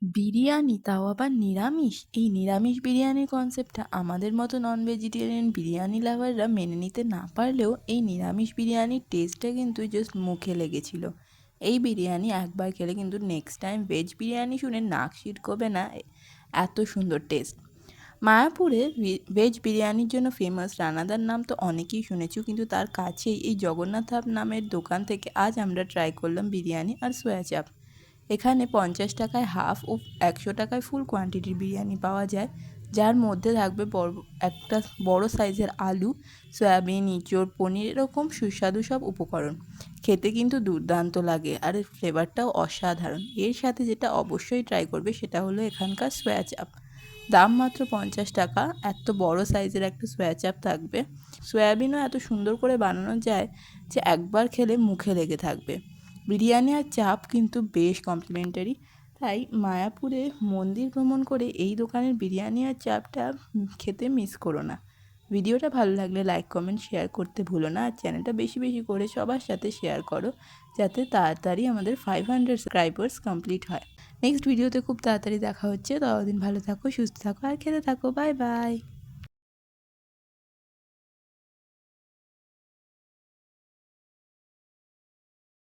বিরিয়ানি, তাও আবার নিরামিষ। এই নিরামিষ বিরিয়ানির কনসেপ্টটা আমাদের মতো নন ভেজিটেরিয়ান বিরিয়ানি লাভাররা মেনে নিতে না পারলেও এই নিরামিষ বিরিয়ানির টেস্টটা কিন্তু জাস্ট মুখে লেগেছিল। এই বিরিয়ানি একবার খেলে কিন্তু নেক্সট টাইম ভেজ বিরিয়ানি শুনে নাক সিটকোবে না, এত সুন্দর টেস্ট। মায়াপুরে ভেজ বিরিয়ানির জন্য ফেমাস রানাদার নাম তো অনেকেই শুনেছি, কিন্তু তার কাছেই এই জগন্নাথ ধাপ নামের দোকান থেকে আজ আমরা ট্রাই করলাম বিরিয়ানি আর সোয়া চাপ। এখানে 50 টাকায় হাফ ও 100 টাকায় ফুল কোয়ান্টিটির বিরিয়ানি পাওয়া যায়, যার মধ্যে থাকবে একটা বড় সাইজের আলু, সয়াবিন, ইঁচড়, পনির, এরকম সুস্বাদু সব উপকরণ। খেতে কিন্তু দুর্দান্ত লাগে আর এর ফ্লেভারটাও অসাধারণ। এর সাথে যেটা অবশ্যই ট্রাই করবে সেটা হলো এখানকার সোয়া চাপ। দাম মাত্র 50 টাকা, এত বড় সাইজের একটা সোয়া চাপ থাকবে। সয়াবিনও এত সুন্দর করে বানানো যায় যে একবার খেলে মুখে লেগে থাকবে। বিরিয়ানি আর চাপ কিন্তু বেশ কমপ্লিমেন্টারি, তাই মায়াপুরে মন্দির ভ্রমণ করে এই দোকানের বিরিয়ানি আর চাপটা খেতে মিস করো না। ভিডিওটা ভালো লাগলে লাইক, কমেন্ট, শেয়ার করতে ভুলো না, আর চ্যানেলটা বেশি বেশি করে সবার সাথে শেয়ার করো, যাতে তাড়াতাড়ি আমাদের 500 সাবস্ক্রাইবার্স কমপ্লিট হয়। নেক্সট ভিডিওতে খুব তাড়াতাড়ি দেখা হচ্ছে। ততদিন ভালো থাকো, সুস্থ থাকো আর খেতে থাকো। Bye bye.